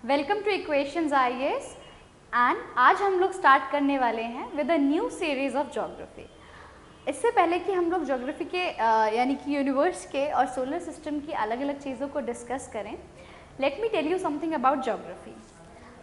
Welcome two equations IAS and आज हम लोग स्टार्ट करने वाले हैं with a new series of geography. इससे पहले कि हम लोग ज्योग्राफी के यानी कि यूनिवर्स के और सोलर सिस्टम की अलग अलग चीज़ों को डिस्कस करें, let me tell you something about geography.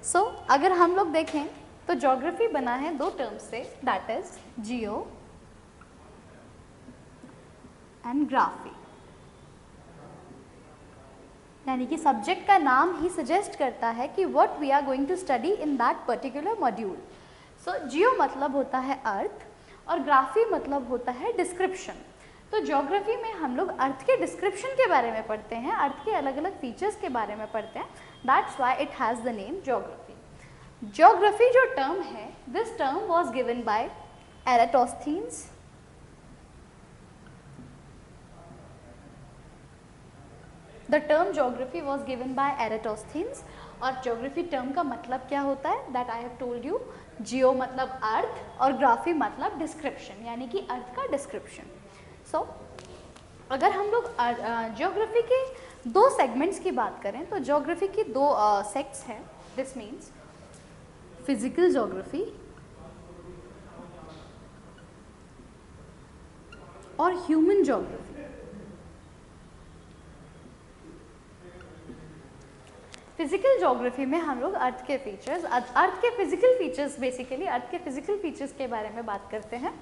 So अगर हम लोग देखें तो ज्योग्राफी बना है दो टर्म्स से, that is Jio and graphy. यानी कि सब्जेक्ट का नाम ही सजेस्ट करता है कि what we are going to study in that particular module. So geo मतलब होता है अर्थ और ग्राफी मतलब होता है डिस्क्रिप्शन। तो ज्योग्राफी में हम लोग अर्थ के डिस्क्रिप्शन के बारे में पढ़ते हैं, अर्थ के अलग अलग फीचर्स के बारे में पढ़ते हैं। That's why it has the name geography. Geography जो टर्म है, this term was given by Eratosthenes The term geography was given by Eratosthenes और geography term का मतलब क्या होता है, that I have told you। geo मतलब अर्थ और ग्राफी मतलब डिस्क्रिप्शन, यानी कि अर्थ का डिस्क्रिप्शन। So अगर हम लोग ज्योग्राफी के दो सेगमेंट्स की बात करें तो ज्योग्राफी की दो सेक्ट्स हैं। दिस मीन्स फिजिकल ज्योग्राफी और ह्यूमन ज्योग्राफी। फिजिकल ज्योग्राफी में हम लोग अर्थ के फीचर्स, अर्थ के फिजिकल फीचर्स, बेसिकली अर्थ के फिजिकल फीचर्स के बारे में बात करते हैं।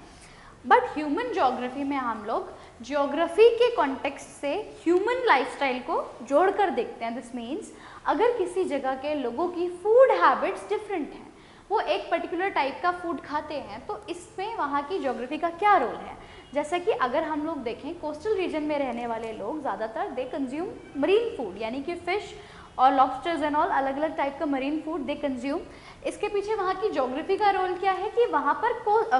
बट ह्यूमन ज्योग्राफी में हम लोग ज्योग्राफी के कॉन्टेक्स्ट से ह्यूमन लाइफस्टाइल को जोड़कर देखते हैं। दिस मीन्स अगर किसी जगह के लोगों की फूड हैबिट्स डिफरेंट हैं, वो एक पर्टिकुलर टाइप का फूड खाते हैं, तो इसमें वहाँ की ज्योग्राफी का क्या रोल है। जैसा कि अगर हम लोग देखें, कोस्टल रीजन में रहने वाले लोग ज़्यादातर दे कंज्यूम मरीन फूड, यानी कि फिश और लॉबस्टर्स एंड ऑल, अलग अलग टाइप का मरीन फूड दे कंज्यूम। इसके पीछे वहाँ की ज्योग्राफी का रोल क्या है कि वहाँ पर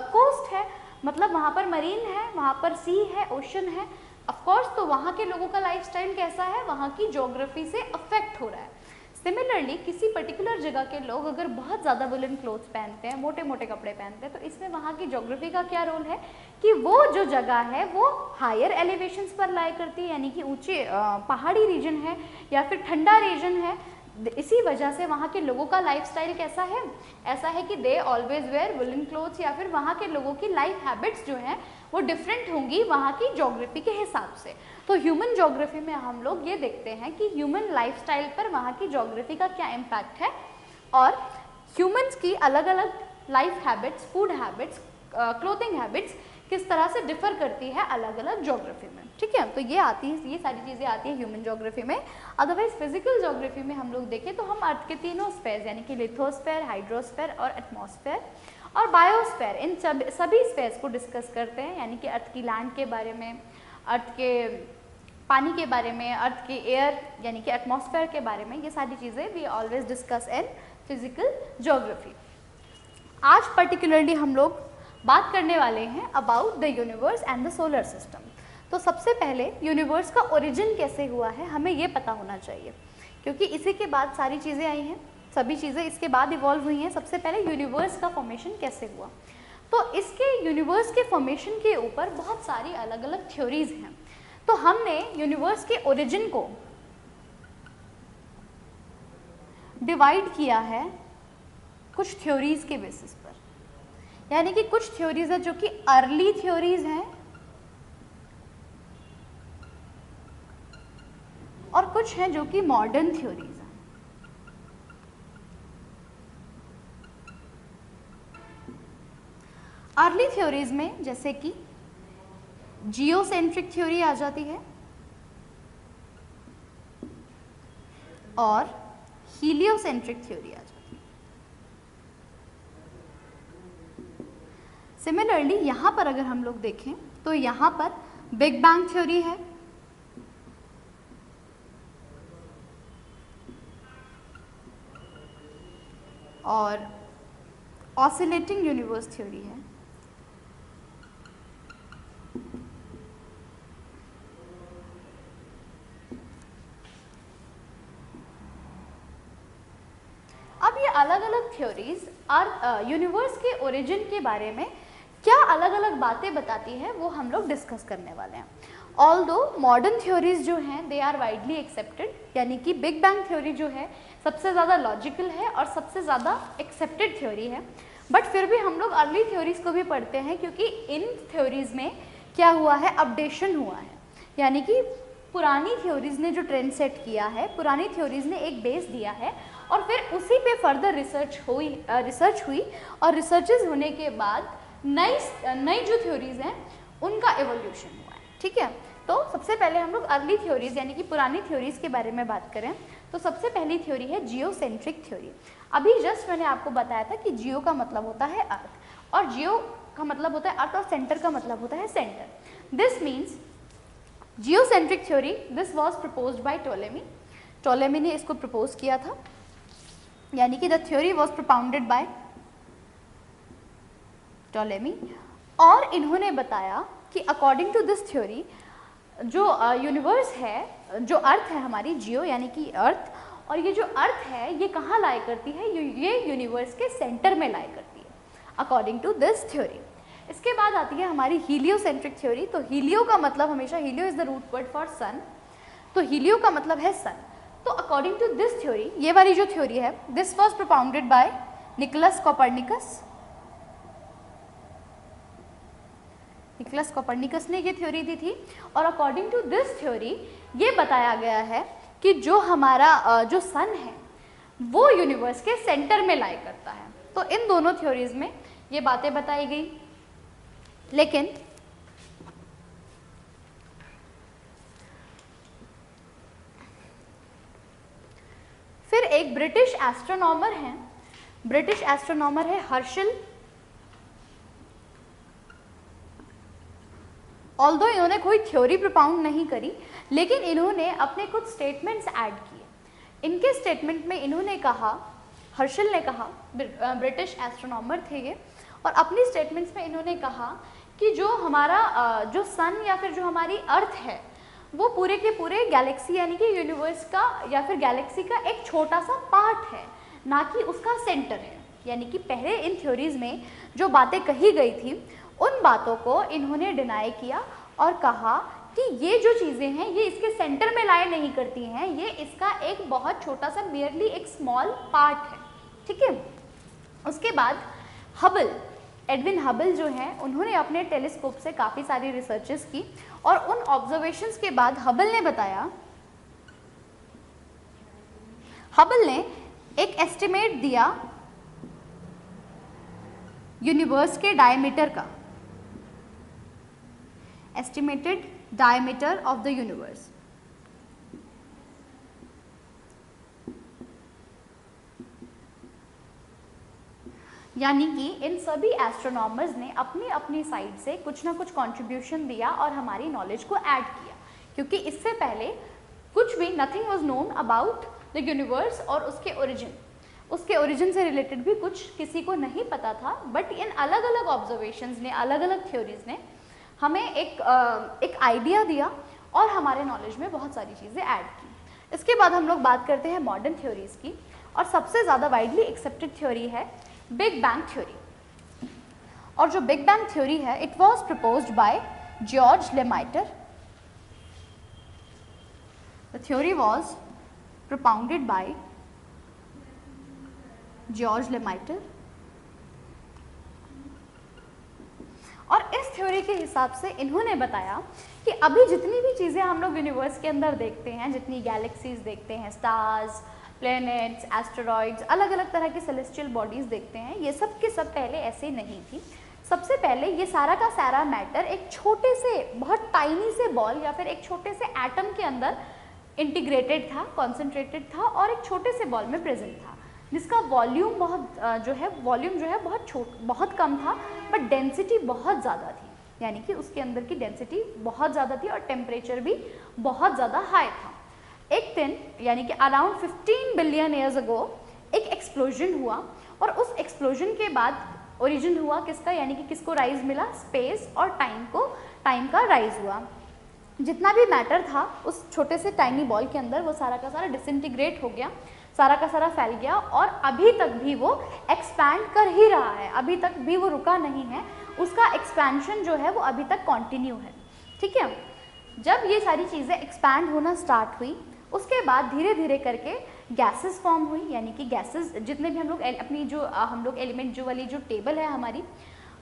कोस्ट है, मतलब वहाँ पर मरीन है, वहाँ पर सी है, ओशन है ऑफकोर्स। तो वहाँ के लोगों का लाइफस्टाइल कैसा है, वहाँ की ज्योग्राफी से अफेक्ट हो रहा है। सिमिलरली किसी पर्टिकुलर जगह के लोग अगर बहुत ज़्यादा वुलन क्लोथ्स पहनते हैं, मोटे मोटे कपड़े पहनते हैं, तो इसमें वहाँ की ज्योग्राफी का क्या रोल है कि वो जो जगह है वो हायर एलिवेशंस पर लाई करती है, यानी कि ऊंचे पहाड़ी रीजन है या फिर ठंडा रीजन है। इसी वजह से वहाँ के लोगों का लाइफस्टाइल कैसा है, ऐसा है कि they always wear woollen clothes, या फिर वहाँ के लोगों की लाइफ हैबिट्स जो हैं वो डिफरेंट होंगी वहाँ की ज्योग्राफी के हिसाब से। तो ह्यूमन ज्योग्राफी में हम लोग ये देखते हैं कि ह्यूमन लाइफस्टाइल पर वहाँ की ज्योग्राफी का क्या इम्पैक्ट है और ह्यूमन्स की अलग अलग life habits, food habits, clothing habits किस तरह से डिफर करती है अलग अलग ज्योग्राफी में। ठीक है, तो ये आती है, ये सारी चीज़ें आती है ह्यूमन ज्योग्राफी में। अदरवाइज फिजिकल ज्योग्राफी में हम लोग देखें तो हम अर्थ के तीनों स्पेयर, यानी कि लिथोस्फेयर, हाइड्रोस्फेयर और एटमॉस्फेयर और बायोस्फेयर, इन सभी स्पेयर्स को डिस्कस करते हैं। यानी कि अर्थ की लैंड के बारे में, अर्थ के पानी के बारे में, अर्थ के एयर यानी कि एटमॉस्फेयर के बारे में, ये सारी चीज़ें we always discuss in physical geography. आज पर्टिकुलरली हम लोग बात करने वाले हैं about the universe and the solar system. तो सबसे पहले यूनिवर्स का ओरिजिन कैसे हुआ है हमें ये पता होना चाहिए, क्योंकि इसी के बाद सारी चीज़ें आई हैं, सभी चीज़ें इसके बाद इवॉल्व हुई हैं। सबसे पहले यूनिवर्स का फॉर्मेशन कैसे हुआ, तो इसके यूनिवर्स के फॉर्मेशन के ऊपर बहुत सारी अलग अलग थ्योरीज हैं। तो हमने यूनिवर्स के ओरिजिन को डिवाइड किया है कुछ थ्योरीज के बेसिस पर, यानी कि कुछ थ्योरीज है जो कि अर्ली थ्योरीज हैं और कुछ हैं जो कि मॉडर्न थ्योरीज हैं। अर्ली थ्योरीज में जैसे कि जियोसेंट्रिक थ्योरी आ जाती है और हीलियोसेंट्रिक थ्योरी आ जाती है। सिमिलरली यहाँ पर अगर हम लोग देखें तो यहाँ पर बिग बैंग थ्योरी है और ऑसिलेटिंग यूनिवर्स थ्योरी है। अब ये अलग अलग थ्योरीज यूनिवर्स के ओरिजिन के बारे में क्या अलग अलग बातें बताती है वो हम लोग डिस्कस करने वाले हैं। ऑल्दो मॉडर्न थ्योरीज जो हैं दे आर वाइडली एक्सेप्टेड, यानी कि बिग बैंग थ्योरी जो है सबसे ज़्यादा लॉजिकल है और सबसे ज़्यादा एक्सेप्टेड थ्योरी है, बट फिर भी हम लोग अर्ली थ्योरीज को भी पढ़ते हैं क्योंकि इन थ्योरीज में क्या हुआ है, अपडेशन हुआ है, यानी कि पुरानी थ्योरीज ने जो ट्रेंड सेट किया है, पुरानी थ्योरीज ने एक बेस दिया है और फिर उसी पे फर्दर रिसर्च हुई और रिसर्चेज होने के बाद नई जो थ्योरीज हैं उनका एवोल्यूशन हुआ है। ठीक है, तो सबसे पहले हम लोग अर्ली थ्योरीज यानी कि पुरानी थ्योरीज के बारे में बात करें तो सबसे पहली थ्योरी है जियोसेंट्रिक थ्योरी। अभी जस्ट मैंने आपको बताया था कि जियो का मतलब होता है अर्थ और जियो का मतलब होता है अर्थ और सेंटर का मतलब होता है centre. This means geocentric theory this was proposed by Ptolemy. Ptolemy ने इसको प्रपोज किया था, यानी कि the theory was propounded by Ptolemy और इन्होंने बताया कि अकॉर्डिंग टू दिस थ्योरी जो यूनिवर्स है, जो अर्थ है हमारी जियो यानी कि अर्थ, और ये जो अर्थ है ये कहाँ लाई करती है, ये यूनिवर्स के सेंटर में लाई करती है अकॉर्डिंग टू दिस थ्योरी। इसके बाद आती है हमारी हीलियोसेंट्रिक थ्योरी। तो हीलियो का मतलब हमेशा, helio is the root word for sun, तो हीलियो का मतलब है सन। तो अकॉर्डिंग टू दिस थ्योरी, ये वाली जो थ्योरी है this was propounded by Nicolas Copernicus. Nicolas Copernicus ने ये थ्योरी दी थी और अकॉर्डिंग टू दिस थ्योरी ये बताया गया है कि जो हमारा जो सन है वो यूनिवर्स के सेंटर में लाई करता है। तो इन दोनों थ्योरीज में ये बातें बताई गई, लेकिन फिर एक ब्रिटिश एस्ट्रोनॉमर हैं, ब्रिटिश एस्ट्रोनॉमर है हर्शल। ऑल्दो इन्होंने कोई थ्योरी propound नहीं करी, लेकिन इन्होंने अपने कुछ स्टेटमेंट्स ऐड किए। इनके स्टेटमेंट में इन्होंने कहा, हर्शल ने कहा, ब्रिटिश एस्ट्रोनॉमर थे ये, और अपनी स्टेटमेंट्स में इन्होंने कहा कि जो हमारा जो सन या फिर जो हमारी अर्थ है वो पूरे के पूरे गैलेक्सी यानी कि यूनिवर्स का या फिर गैलेक्सी का एक छोटा सा पार्ट है, ना कि उसका सेंटर है। यानी कि पहले इन थ्योरीज में जो बातें कही गई थी उन बातों को इन्होंने डिनाई किया और कहा कि ये जो चीज़ें हैं ये इसके सेंटर में लाई नहीं करती हैं, ये इसका एक बहुत छोटा सा मियरली एक स्मॉल पार्ट है। ठीक है, उसके बाद हबल, एडविन हबल जो हैं उन्होंने अपने टेलीस्कोप से काफ़ी सारी रिसर्चेस की और उन ऑब्जर्वेशंस के बाद हबल ने बताया, हबल ने एक एस्टिमेट दिया यूनिवर्स के डायमीटर का, estimated diameter of the universe. यानी कि इन सभी एस्ट्रोनॉमर्स ने अपनी अपनी साइड से कुछ ना कुछ कंट्रीब्यूशन दिया और हमारी नॉलेज को ऐड किया, क्योंकि इससे पहले कुछ भी nothing was known about the universe और उसके ओरिजिन से रिलेटेड भी कुछ किसी को नहीं पता था। बट इन अलग अलग ऑब्जर्वेशंस ने, अलग अलग थ्योरीज ने हमें एक आइडिया दिया और हमारे नॉलेज में बहुत सारी चीज़ें ऐड की। इसके बाद हम लोग बात करते हैं मॉडर्न थ्योरीज की, और सबसे ज़्यादा वाइडली एक्सेप्टेड थ्योरी है बिग बैंग थ्योरी। और जो बिग बैंग थ्योरी है it was proposed by George Lemaitre. The theory was propounded by George Lemaitre. और इस थ्योरी के हिसाब से इन्होंने बताया कि अभी जितनी भी चीज़ें हम लोग यूनिवर्स के अंदर देखते हैं, जितनी गैलेक्सीज देखते हैं, स्टार्स, प्लैनेट्स, एस्टेरॉइड्स, अलग अलग तरह की सेलेस्टियल बॉडीज़ देखते हैं, ये सब के सब पहले ऐसे नहीं थी। सबसे पहले ये सारा का सारा मैटर एक छोटे से, बहुत टाइनी से बॉल या फिर एक छोटे से एटम के अंदर इंटीग्रेटेड था, कॉन्सेंट्रेटेड था और एक छोटे से बॉल में प्रेजेंट था, जिसका वॉल्यूम बहुत कम था, बट डेंसिटी बहुत ज़्यादा थी। यानी कि उसके अंदर की डेंसिटी बहुत ज़्यादा थी और टेम्परेचर भी बहुत ज़्यादा हाई था। एक दिन यानी कि अराउंड 15 बिलियन ईयर्स अगो एक एक्सप्लोजन हुआ और उस एक्सप्लोजन के बाद ओरिजिन हुआ किसका, यानी कि किसको राइज मिला, स्पेस और टाइम का राइज हुआ। जितना भी मैटर था उस छोटे से टाइनी बॉल के अंदर वो सारा का सारा डिसइंटीग्रेट हो गया, सारा का सारा फैल गया और अभी तक भी वो एक्सपैंड कर ही रहा है, अभी तक भी वो रुका नहीं है, उसका एक्सपेंशन जो है वो अभी तक कंटिन्यू है। ठीक है, जब ये सारी चीज़ें एक्सपैंड होना स्टार्ट हुई, उसके बाद धीरे धीरे करके गैसेस फॉर्म हुई, यानी कि गैसेस जितने भी हम लोग अपनी जो हम लोग एलिमेंट जो वाली जो टेबल है हमारी,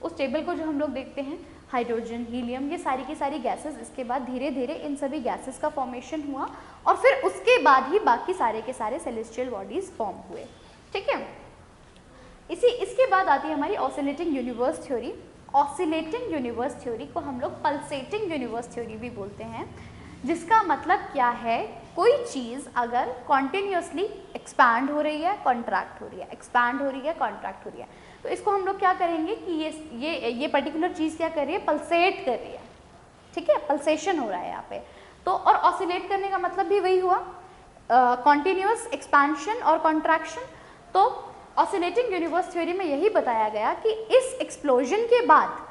उस टेबल को जो हम लोग देखते हैं हाइड्रोजन, हीलियम, ये सारी की सारी गैसेस, इसके बाद धीरे धीरे इन सभी गैसेस का फॉर्मेशन हुआ और फिर उसके बाद ही बाकी सारे के सारे सेलेस्टियल बॉडीज फॉर्म हुए। ठीक है, इसके बाद आती है हमारी oscillating universe theory. Oscillating universe theory को हम लोग पल्सेटिंग यूनिवर्स थ्योरी भी बोलते हैं, जिसका मतलब क्या है, कोई चीज़ अगर कॉन्टिन्यूसली एक्सपैंड हो रही है, कॉन्ट्रैक्ट हो रही है, एक्सपैंड हो रही है, कॉन्ट्रैक्ट हो रही है, तो इसको हम लोग क्या करेंगे कि ये पर्टिकुलर चीज़ क्या कर रही है, पल्सेट कर रही है। ठीक है, पल्सेशन हो रहा है यहाँ पे। तो और ऑसिलेट करने का मतलब भी वही हुआ, कॉन्टिन्यूस एक्सपेंशन और कॉन्ट्रैक्शन। तो ऑसिलेटिंग यूनिवर्स थ्योरी में यही बताया गया कि इस एक्सप्लोजन के बाद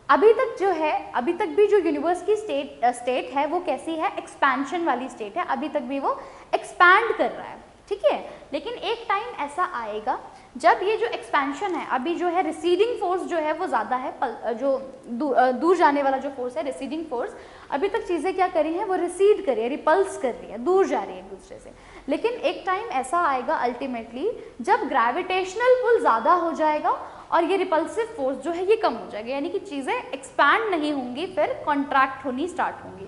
अभी तक जो है, अभी तक भी जो यूनिवर्स की स्टेट है वो कैसी है, एक्सपेंशन वाली स्टेट है, अभी तक भी वो एक्सपैंड कर रहा है। ठीक है, लेकिन एक टाइम ऐसा आएगा जब ये जो एक्सपेंशन है, अभी जो है रिसीडिंग फोर्स जो है वो ज़्यादा है, जो दूर जाने वाला जो फोर्स है, रिसीडिंग फोर्स, अभी तक चीज़ें क्या करी हैं, वो रिसीड कर रही है, रिपल्स कर रही है, दूर जा रही है एक दूसरे से। लेकिन एक टाइम ऐसा आएगा अल्टीमेटली जब ग्रेविटेशनल पुल ज़्यादा हो जाएगा और ये रिपल्सिव फोर्स जो है ये कम हो जाएगा, यानी कि चीज़ें एक्सपैंड नहीं होंगी, फिर कॉन्ट्रैक्ट होनी स्टार्ट होंगी।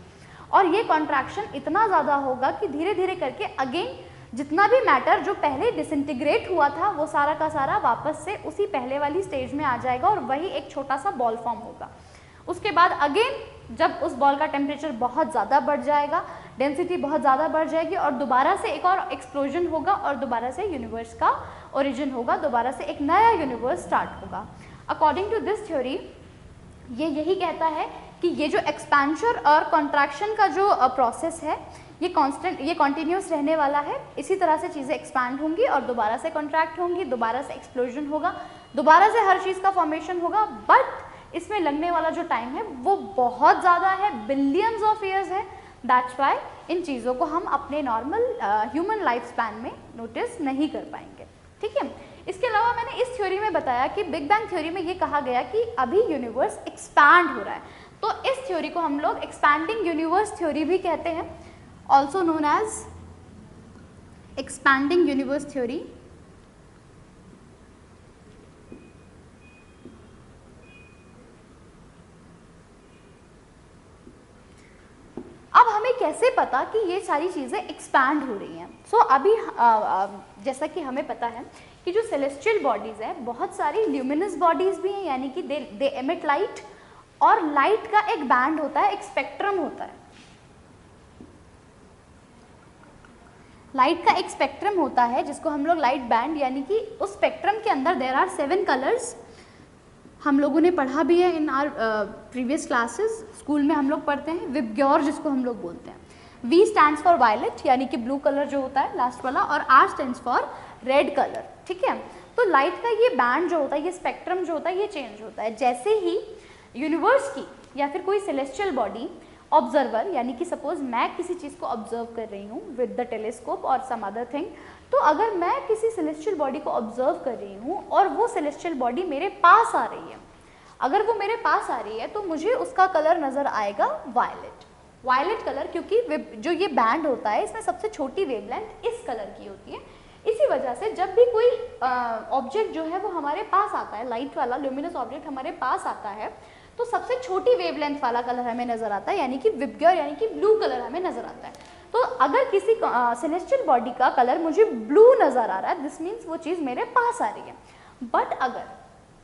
और ये कॉन्ट्रैक्शन इतना ज़्यादा होगा कि धीरे धीरे करके अगेन जितना भी मैटर जो पहले डिसइंटीग्रेट हुआ था वो सारा का सारा वापस से उसी पहले वाली स्टेज में आ जाएगा और वही एक छोटा सा बॉल फॉर्म होगा। उसके बाद अगेन जब उस बॉल का टेम्परेचर बहुत ज़्यादा बढ़ जाएगा, डेंसिटी बहुत ज़्यादा बढ़ जाएगी और दोबारा से एक और एक्सप्लोजन होगा और दोबारा से यूनिवर्स का ओरिजिन होगा, दोबारा से एक नया यूनिवर्स स्टार्ट होगा। अकॉर्डिंग टू दिस थ्योरी ये यही कहता है कि ये जो एक्सपेंशन और कॉन्ट्रैक्शन का जो प्रोसेस है ये कांस्टेंट, ये कॉन्टिन्यूस रहने वाला है। इसी तरह से चीज़ें एक्सपैंड होंगी और दोबारा से कॉन्ट्रैक्ट होंगी, दोबारा से एक्सप्लोजन होगा, दोबारा से हर चीज़ का फॉर्मेशन होगा। बट इसमें लगने वाला जो टाइम है वो बहुत ज़्यादा है, बिलियंस ऑफ ईयर्स है। दैट्स वाई इन चीज़ों को हम अपने नॉर्मल ह्यूमन लाइफ स्पैन में नोटिस नहीं कर पाएंगे। ठीक है, इसके अलावा मैंने इस थ्योरी में बताया कि बिग बैंग थ्योरी में ये कहा गया कि अभी यूनिवर्स एक्सपैंड हो रहा है, तो इस थ्योरी को हम लोग एक्सपैंडिंग यूनिवर्स थ्योरी भी कहते हैं, also known as expanding universe theory. अब हमें कैसे पता कि ये सारी चीज़ें एक्सपैंड हो रही हैं? अभी जैसा कि हमें पता है कि जो सेलेस्टियल बॉडीज़ है बहुत सारी ल्यूमिनस बॉडीज़ भी हैं, यानी कि दे एमिट लाइट, और लाइट का एक बैंड होता है, एक स्पेक्ट्रम होता है। लाइट का एक स्पेक्ट्रम होता है जिसको हम लोग लाइट बैंड, यानी कि उस स्पेक्ट्रम के अंदर देयर आर 7 कलर्स। हम लोगों ने पढ़ा भी है इन आर प्रीवियस क्लासेस, स्कूल में हम लोग पढ़ते हैं विबग्योर जिसको हम लोग बोलते हैं। V स्टैंड्स फॉर वायलेट, यानी कि ब्लू कलर जो होता है लास्ट वाला, और R stands for red colour. ठीक है, तो लाइट का ये बैंड जो होता है, ये स्पेक्ट्रम जो होता है, ये चेंज होता है जैसे ही यूनिवर्स की या फिर कोई सेलेस्टियल बॉडी ऑब्जर्वर, यानी कि सपोज मैं किसी चीज़ को ऑब्जर्व कर रही हूँ विद द टेलीस्कोप और सम अदर थिंग, तो अगर मैं किसी सेलेस्टियल बॉडी को ऑब्जर्व कर रही हूँ और वो सेलेस्टियल बॉडी मेरे पास आ रही है, अगर वो मेरे पास आ रही है तो मुझे उसका कलर नज़र आएगा वायलेट, वायलेट कलर, क्योंकि जो ये बैंड होता है इसमें सबसे छोटी वेवलेंथ इस कलर की होती है। इसी वजह से जब भी कोई ऑब्जेक्ट जो है वो हमारे पास आता है, लाइट वाला ल्यूमिनस ऑब्जेक्ट हमारे पास आता है, तो सबसे छोटी वेवलेंथ वाला कलर हमें नजर आता है, यानी कि विबग्योर, यानी कि ब्लू कलर हमें नजर आता है। तो अगर किसी सेलेस्टियल बॉडी का कलर मुझे ब्लू नजर आ रहा है, दिस मीन्स वो चीज़ मेरे पास आ रही है। बट अगर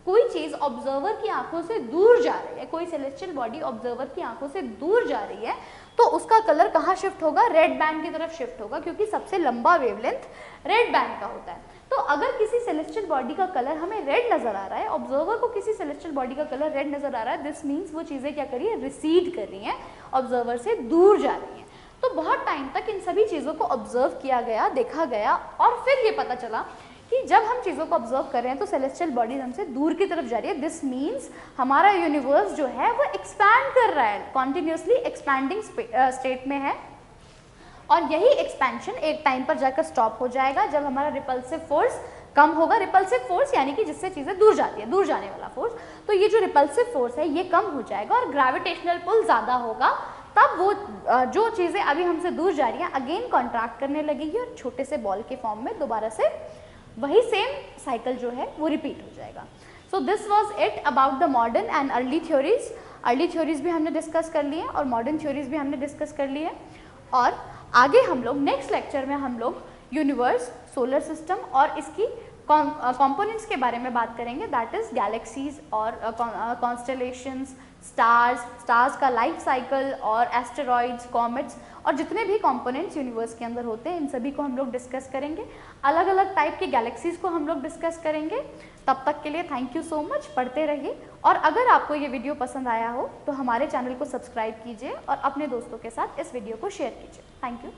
कोई चीज़ ऑब्जर्वर की आंखों से दूर जा रही है, कोई सेलेस्टियल बॉडी ऑब्जर्वर की आंखों से दूर जा रही है, तो उसका कलर कहाँ शिफ्ट होगा? रेड बैंड की तरफ शिफ्ट होगा, क्योंकि सबसे लंबा वेवलेंथ रेड बैंड का होता है। तो अगर किसी सेलेस्टियल बॉडी का कलर हमें रेड नजर आ रहा है, ऑब्जर्वर को किसी सेलेस्टियल बॉडी का कलर रेड नजर आ रहा है, दिस मीन्स वो चीज़ें क्या कर रही है? रिसीड कर रही हैं, ऑब्जर्वर से दूर जा रही हैं। तो बहुत टाइम तक इन सभी चीज़ों को ऑब्जर्व किया गया, देखा गया, और फिर ये पता चला कि जब हम चीज़ों को ऑब्जर्व कर रहे हैं तो सेलेस्टियल बॉडीज हमसे दूर की तरफ जा रही है। दिस मीन्स हमारा यूनिवर्स जो है वो एक्सपैंड कर रहा है, कॉन्टिन्यूसली एक्सपैंडिंग स्टेट में है, और यही एक्सपेंशन एक टाइम पर जाकर स्टॉप हो जाएगा जब हमारा रिपल्सिव फोर्स कम होगा। रिपल्सिव फोर्स यानी कि जिससे चीज़ें दूर जाती है, दूर जाने वाला फोर्स। तो ये जो रिपल्सिव फोर्स है ये कम हो जाएगा और ग्रेविटेशनल पुल ज़्यादा होगा, तब वो जो चीज़ें अभी हमसे दूर जा रही हैं अगेन कॉन्ट्रैक्ट करने लगेगी और छोटे से बॉल के फॉर्म में दोबारा से वही सेम साइकिल जो है वो रिपीट हो जाएगा। So this was it about the modern and early theories. Early theories भी हमने डिस्कस कर लिए और मॉडर्न थ्योरीज भी हमने डिस्कस कर लिए। और आगे हम लोग नेक्स्ट लेक्चर में हम लोग यूनिवर्स, सोलर सिस्टम और इसकी कंपोनेंट्स के बारे में बात करेंगे, दैट इज गैलेक्सीज और कॉन्स्टेलेशंस, स्टार्स का लाइफ साइकिल और एस्टेरॉइड्स, कॉमेट्स और जितने भी कंपोनेंट्स यूनिवर्स के अंदर होते हैं इन सभी को हम लोग डिस्कस करेंगे। अलग अलग टाइप के गैलेक्सीज को हम लोग डिस्कस करेंगे। तब तक के लिए थैंक यू सो मच, पढ़ते रहिए। और अगर आपको ये वीडियो पसंद आया हो तो हमारे चैनल को सब्सक्राइब कीजिए और अपने दोस्तों के साथ इस वीडियो को शेयर कीजिए। Thank you.